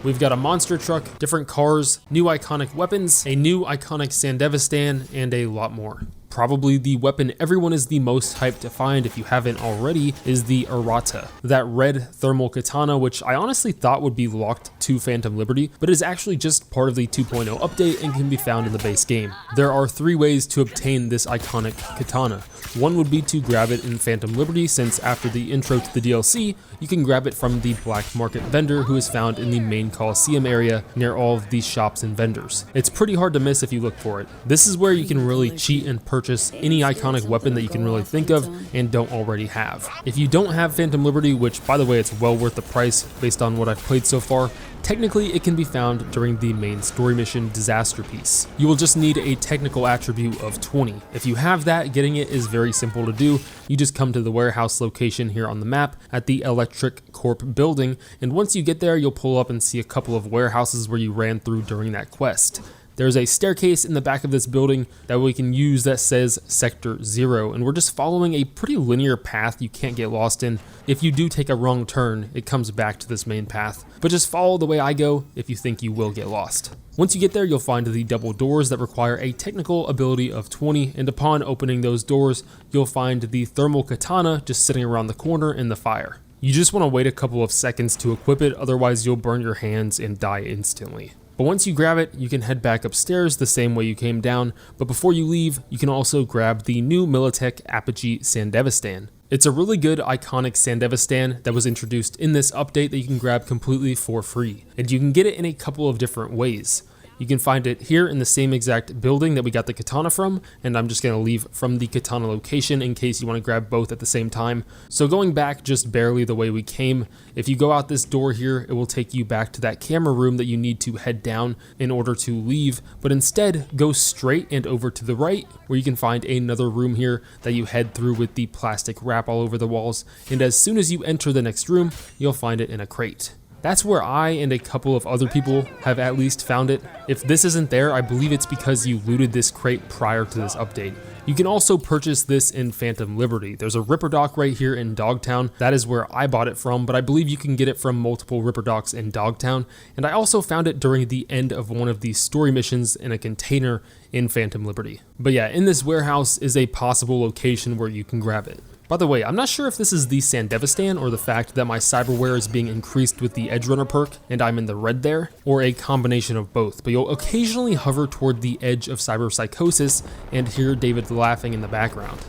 We've got a monster truck, different cars, new iconic weapons, a new iconic Sandevistan, and a lot more. Probably the weapon everyone is the most hyped to find if you haven't already is the Errata, that red thermal katana, which I honestly thought would be locked to Phantom Liberty, but is actually just part of the 2.0 update and can be found in the base game. There are 3 ways to obtain this iconic katana. One would be to grab it in Phantom Liberty, since after the intro to the DLC, you can grab it from the black market vendor who is found in the main Coliseum area near all of these shops and vendors. It's pretty hard to miss if you look for it. This is where you can really cheat and purchase any iconic weapon that you can really think of and don't already have. If you don't have Phantom Liberty, which by the way it's well worth the price based on what I've played so far, technically it can be found during the main story mission Disaster Piece. You will just need a technical attribute of 20. If you have that, getting it is very simple to do. You just come to the warehouse location here on the map at the Electric Corp building, and once you get there you'll pull up and see a couple of warehouses where you ran through during that quest. There's a staircase in the back of this building that we can use that says Sector 0, and we're just following a pretty linear path you can't get lost in. If you do take a wrong turn, it comes back to this main path, but just follow the way I go if you think you will get lost. Once you get there, you'll find the double doors that require a technical ability of 20, and upon opening those doors, you'll find the thermal katana just sitting around the corner in the fire. You just want to wait a couple of seconds to equip it, otherwise you'll burn your hands and die instantly. But once you grab it, you can head back upstairs the same way you came down, but before you leave, you can also grab the new Militech Apogee Sandevistan. It's a really good iconic Sandevistan that was introduced in this update that you can grab completely for free, and you can get it in a couple of different ways. You can find it here in the same exact building that we got the katana from, and I'm just going to leave from the katana location in case you want to grab both at the same time. So going back just barely the way we came, if you go out this door here, it will take you back to that camera room that you need to head down in order to leave, but instead go straight and over to the right where you can find another room here that you head through with the plastic wrap all over the walls, and as soon as you enter the next room, you'll find it in a crate. That's where I and a couple of other people have at least found it. If this isn't there, I believe it's because you looted this crate prior to this update. You can also purchase this in Phantom Liberty. There's a Ripper Dock right here in Dogtown. That is where I bought it from, but I believe you can get it from multiple Ripper Docks in Dogtown. And I also found it during the end of one of these story missions in a container in Phantom Liberty. But yeah, in this warehouse is a possible location where you can grab it. By the way, I'm not sure if this is the Sandevistan or the fact that my cyberware is being increased with the Edgerunner perk and I'm in the red there, or a combination of both, but you'll occasionally hover toward the edge of cyberpsychosis and hear David laughing in the background.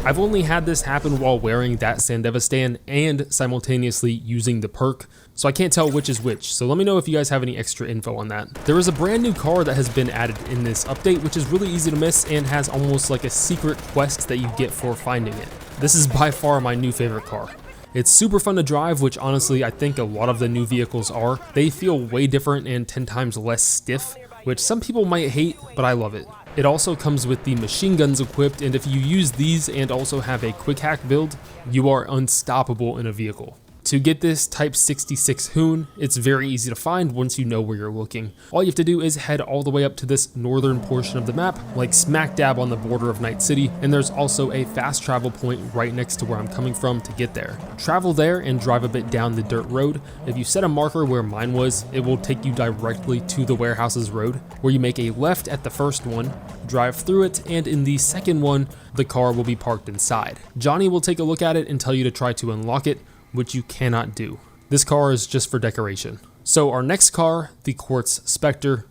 I've only had this happen while wearing that Sandevistan and simultaneously using the perk, so I can't tell which is which, so let me know if you guys have any extra info on that. There is a brand new car that has been added in this update, which is really easy to miss and has almost like a secret quest that you get for finding it. This is by far my new favorite car. It's super fun to drive, which honestly I think a lot of the new vehicles are. They feel way different and 10 times less stiff, which some people might hate, but I love it. It also comes with the machine guns equipped, and if you use these and also have a quick hack build, you are unstoppable in a vehicle. To get this Type 66 Hoon, it's very easy to find once you know where you're looking. All you have to do is head all the way up to this northern portion of the map, like smack dab on the border of Night City, and there's also a fast travel point right next to where I'm coming from to get there. Travel there and drive a bit down the dirt road. If you set a marker where mine was, it will take you directly to the warehouses road, where you make a left at the first one, drive through it, and in the second one, the car will be parked inside. Johnny will take a look at it and tell you to try to unlock it, which you cannot do. This car is just for decoration. So our next car, the Quartz Spectre.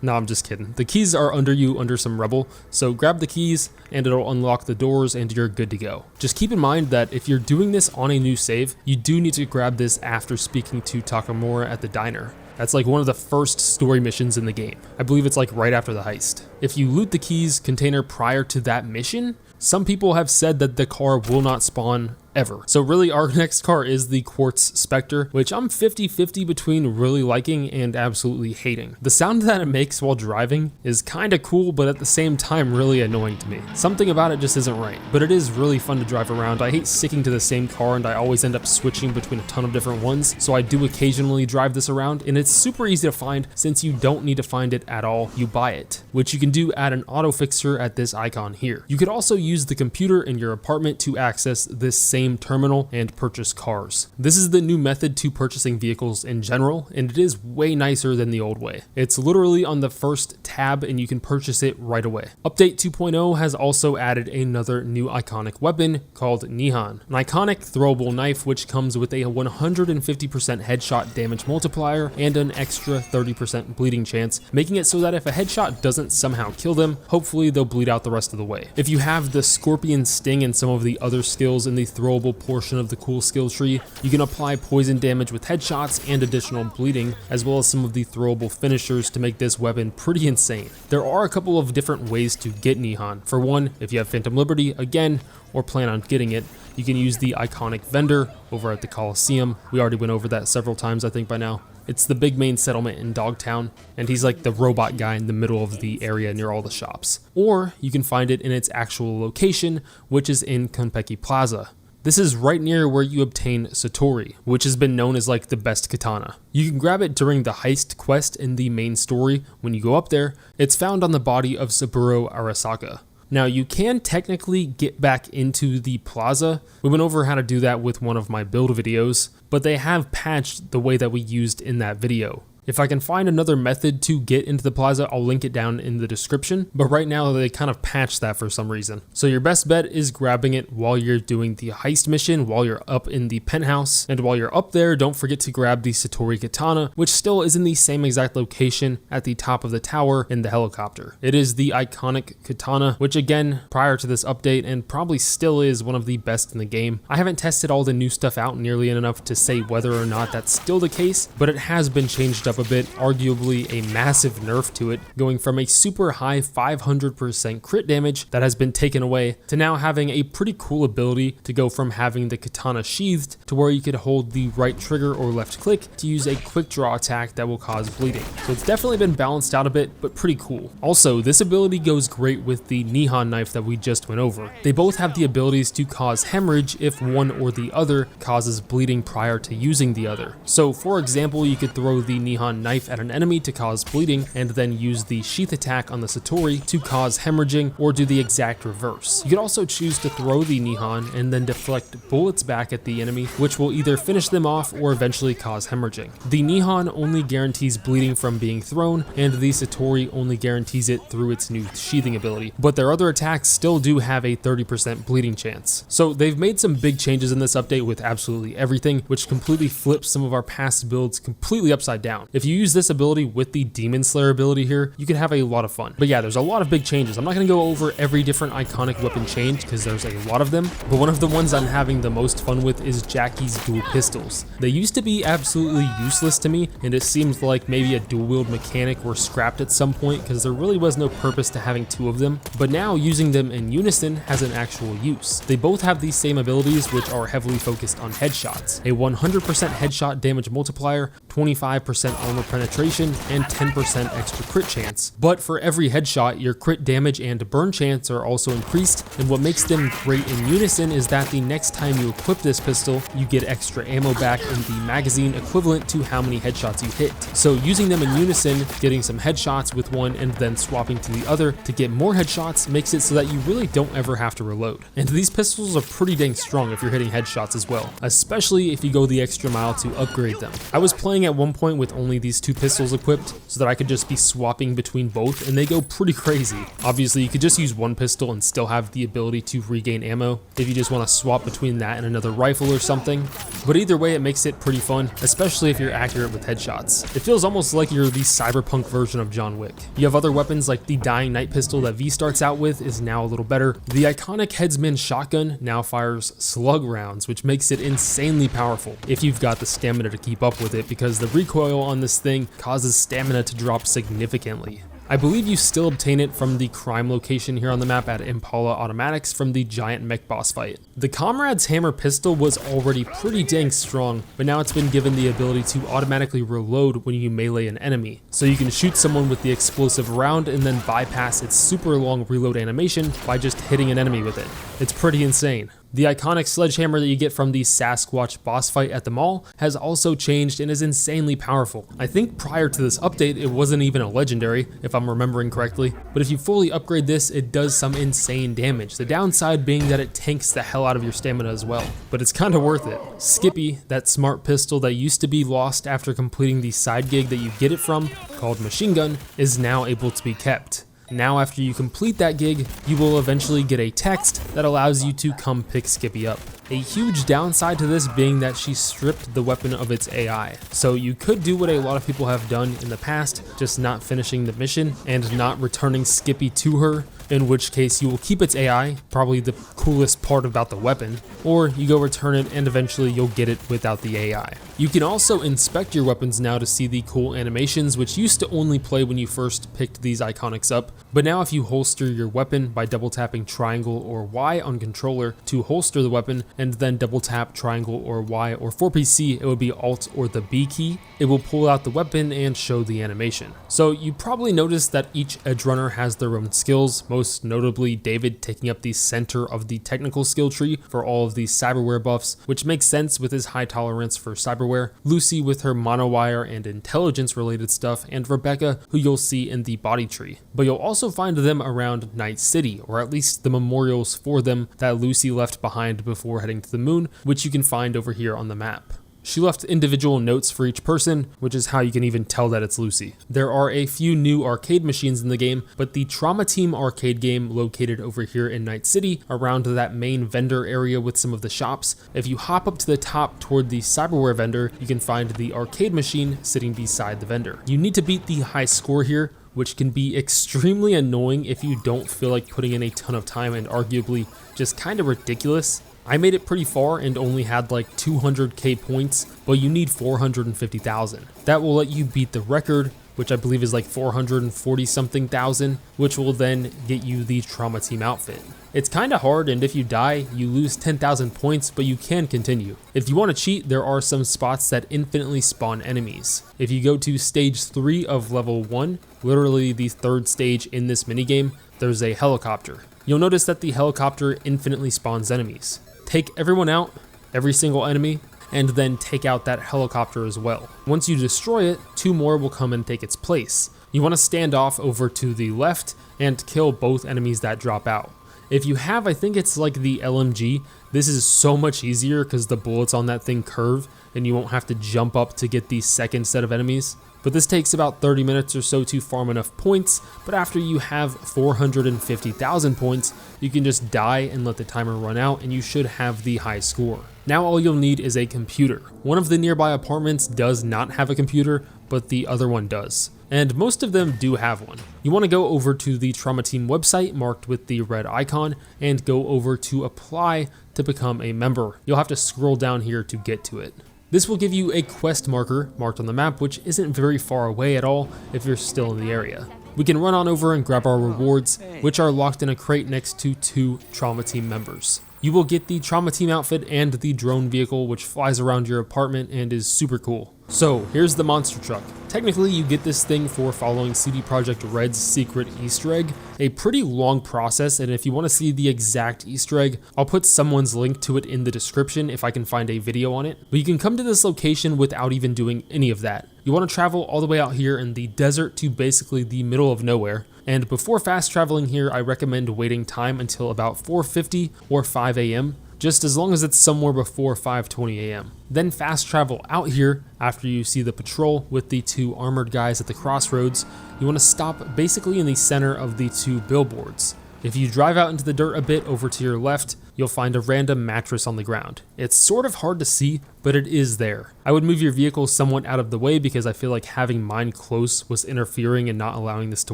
No, I'm just kidding. The keys are under you under some rubble, so grab the keys and it'll unlock the doors and you're good to go. Just keep in mind that if you're doing this on a new save, you do need to grab this after speaking to Takamura at the diner. That's like one of the first story missions in the game. I believe it's like right after the heist. If you loot the keys container prior to that mission, some people have said that the car will not spawn ever. So really our next car is the Quartz Spectre, which I'm 50-50 between really liking and absolutely hating. The sound that it makes while driving is kinda cool, but at the same time really annoying to me. Something about it just isn't right, but it is really fun to drive around. I hate sticking to the same car and I always end up switching between a ton of different ones, so I do occasionally drive this around, and it's super easy to find since you don't need to find it at all, you buy it, which you can do at an auto fixer at this icon here. You could also use the computer in your apartment to access this same terminal and purchase cars. This is the new method to purchasing vehicles in general, and it is way nicer than the old way. It's literally on the first tab and you can purchase it right away. Update 2.0 has also added another new iconic weapon called Nihon, an iconic throwable knife which comes with a 150% headshot damage multiplier and an extra 30% bleeding chance, making it so that if a headshot doesn't somehow kill them, hopefully they'll bleed out the rest of the way. If you have the Scorpion Sting and some of the other skills in the throwable portion of the cool skill tree, you can apply poison damage with headshots and additional bleeding, as well as some of the throwable finishers to make this weapon pretty insane. There are a couple of different ways to get Nihon. For one, if you have Phantom Liberty, again, or plan on getting it, you can use the iconic vendor over at the Coliseum. We already went over that several times, I think, by now. It's the big main settlement in Dogtown, and he's like the robot guy in the middle of the area near all the shops. Or you can find it in its actual location, which is in Konpeki Plaza. This is right near where you obtain Satori, which has been known as like the best katana. You can grab it during the heist quest in the main story. When you go up there, it's found on the body of Saburo Arasaka. Now you can technically get back into the plaza. We went over how to do that with one of my build videos, but they have patched the way that we used in that video. If I can find another method to get into the plaza, I'll link it down in the description, but right now they kind of patched that for some reason. So your best bet is grabbing it while you're doing the heist mission, while you're up in the penthouse, and while you're up there, don't forget to grab the Satori Katana, which still is in the same exact location at the top of the tower in the helicopter. It is the iconic katana, which again, prior to this update, and probably still is one of the best in the game. I haven't tested all the new stuff out nearly enough to say whether or not that's still the case, but it has been changed up a bit, arguably a massive nerf to it, going from a super high 500% crit damage that has been taken away to now having a pretty cool ability to go from having the katana sheathed to where you could hold the right trigger or left click to use a quick draw attack that will cause bleeding. So it's definitely been balanced out a bit, but pretty cool. Also, this ability goes great with the Nihon knife that we just went over. They both have the abilities to cause hemorrhage if one or the other causes bleeding prior to using the other. So for example, you could throw the Nihon knife at an enemy to cause bleeding and then use the sheath attack on the Satori to cause hemorrhaging, or do the exact reverse. You could also choose to throw the Nihon and then deflect bullets back at the enemy, which will either finish them off or eventually cause hemorrhaging. The Nihon only guarantees bleeding from being thrown, and the Satori only guarantees it through its new sheathing ability, but their other attacks still do have a 30% bleeding chance. So they've made some big changes in this update with absolutely everything, which completely flips some of our past builds completely upside down. If you use this ability with the Demon Slayer ability here, you can have a lot of fun. But yeah, there's a lot of big changes. I'm not going to go over every different iconic weapon change because there's a lot of them, but one of the ones I'm having the most fun with is Jackie's dual pistols. They used to be absolutely useless to me, and it seems like maybe a dual wield mechanic were scrapped at some point because there really was no purpose to having two of them, but now using them in unison has an actual use. They both have these same abilities, which are heavily focused on headshots. A 100% headshot damage multiplier, 25% armor penetration, and 10% extra crit chance. But for every headshot, your crit damage and burn chance are also increased, and what makes them great in unison is that the next time you equip this pistol, you get extra ammo back in the magazine equivalent to how many headshots you hit. So using them in unison, getting some headshots with one and then swapping to the other to get more headshots makes it so that you really don't ever have to reload. And these pistols are pretty dang strong if you're hitting headshots as well, especially if you go the extra mile to upgrade them. I was playing at one point with only these two pistols equipped so that I could just be swapping between both, and they go pretty crazy. Obviously, you could just use one pistol and still have the ability to regain ammo if you just want to swap between that and another rifle or something. But either way, it makes it pretty fun, especially if you're accurate with headshots. It feels almost like you're the Cyberpunk version of John Wick. You have other weapons like the Dying Night pistol that V starts out with is now a little better. The iconic Headsman shotgun now fires slug rounds, which makes it insanely powerful if you've got the stamina to keep up with it, because the recoil on this thing causes stamina to drop significantly. I believe you still obtain it from the crime location here on the map at Impala Automatics from the giant mech boss fight. The Comrade's hammer pistol was already pretty dang strong, but now it's been given the ability to automatically reload when you melee an enemy. So you can shoot someone with the explosive round and then bypass its super long reload animation by just hitting an enemy with it. It's pretty insane. The iconic sledgehammer that you get from the Sasquatch boss fight at the mall has also changed and is insanely powerful. I think prior to this update it wasn't even a legendary, if I'm remembering correctly, but if you fully upgrade this it does some insane damage, the downside being that it tanks the hell out of your stamina as well, but it's kinda worth it. Skippy, that smart pistol that used to be lost after completing the side gig that you get it from, called Machine Gun, is now able to be kept. Now after you complete that gig, you will eventually get a text that allows you to come pick Skippy up. A huge downside to this being that she stripped the weapon of its AI. So you could do what a lot of people have done in the past, just not finishing the mission and not returning Skippy to her, in which case you will keep its AI, probably the coolest part about the weapon, or you go return it and eventually you'll get it without the AI. You can also inspect your weapons now to see the cool animations, which used to only play when you first picked these iconics up, but now if you holster your weapon by double tapping triangle or Y on controller to holster the weapon, and then double tap triangle or Y, or for PC it would be Alt or the B key, it will pull out the weapon and show the animation. So you probably noticed that each Edgerunner has their own skills, most notably David taking up the center of the technical skill tree for all of these cyberware buffs, which makes sense with his high tolerance for cyberware, Lucy with her monowire and intelligence related stuff, and Rebecca, who you'll see in the body tree. But you'll also find them around Night City, or at least the memorials for them that Lucy left behind before heading to the moon, which you can find over here on the map. She left individual notes for each person, which is how you can even tell that it's Lucy. There are a few new arcade machines in the game, but the Trauma Team arcade game located over here in Night City, around that main vendor area with some of the shops, if you hop up to the top toward the cyberware vendor, you can find the arcade machine sitting beside the vendor. You need to beat the high score here, which can be extremely annoying if you don't feel like putting in a ton of time and arguably just kind of ridiculous. I made it pretty far and only had like 200k points, but you need 450,000. That will let you beat the record, which I believe is like 440 something thousand, which will then get you the Trauma Team outfit. It's kinda hard, and if you die, you lose 10,000 points, but you can continue. If you want to cheat, there are some spots that infinitely spawn enemies. If you go to stage 3 of level 1, literally the third stage in this minigame, there's a helicopter. You'll notice that the helicopter infinitely spawns enemies. Take everyone out, every single enemy, and then take out that helicopter as well. Once you destroy it, 2 more will come and take its place. You want to stand off over to the left and kill both enemies that drop out. If you have, I think it's like the LMG, this is so much easier because the bullets on that thing curve and you won't have to jump up to get the second set of enemies. But this takes about 30 minutes or so to farm enough points, but after you have 450,000 points, you can just die and let the timer run out and you should have the high score. Now all you'll need is a computer. One of the nearby apartments does not have a computer, but the other one does. And most of them do have one. You want to go over to the Trauma Team website marked with the red icon and go over to apply to become a member. You'll have to scroll down here to get to it. This will give you a quest marker marked on the map, which isn't very far away at all if you're still in the area. We can run on over and grab our rewards, which are locked in a crate next to 2 Trauma Team members. You will get the Trauma Team outfit and the drone vehicle, which flies around your apartment and is super cool. So here's the monster truck. Technically you get this thing for following CD Projekt Red's secret Easter egg, a pretty long process, and if you want to see the exact Easter egg, I'll put someone's link to it in the description if I can find a video on it. But you can come to this location without even doing any of that. You want to travel all the way out here in the desert to basically the middle of nowhere. And before fast traveling here, I recommend waiting time until about 4:50 or 5 a.m. just as long as it's somewhere before 5:20 a.m. Then fast travel out here after you see the patrol with the 2 armored guys at the crossroads. You want to stop basically in the center of the 2 billboards. If you drive out into the dirt a bit over to your left, you'll find a random mattress on the ground. It's sort of hard to see, but it is there. I would move your vehicle somewhat out of the way because I feel like having mine close was interfering and not allowing this to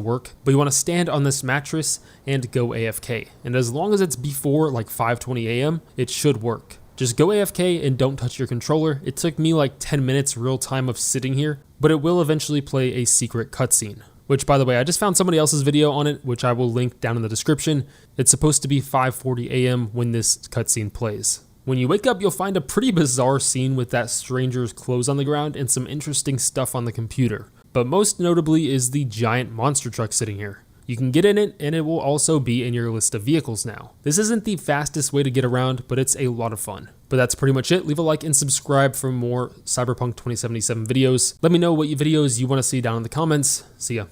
work. But you want to stand on this mattress and go AFK. And as long as it's before like 5:20 a.m., it should work. Just go AFK and don't touch your controller. It took me like 10 minutes real time of sitting here, but it will eventually play a secret cutscene. which, by the way, I just found somebody else's video on it, which I will link down in the description. It's supposed to be 5:40 a.m. when this cutscene plays. When you wake up, you'll find a pretty bizarre scene with that stranger's clothes on the ground and some interesting stuff on the computer. But most notably is the giant monster truck sitting here. You can get in it, and it will also be in your list of vehicles now. This isn't the fastest way to get around, but it's a lot of fun. But that's pretty much it. Leave a like and subscribe for more Cyberpunk 2077 videos. Let me know what videos you want to see down in the comments. See ya.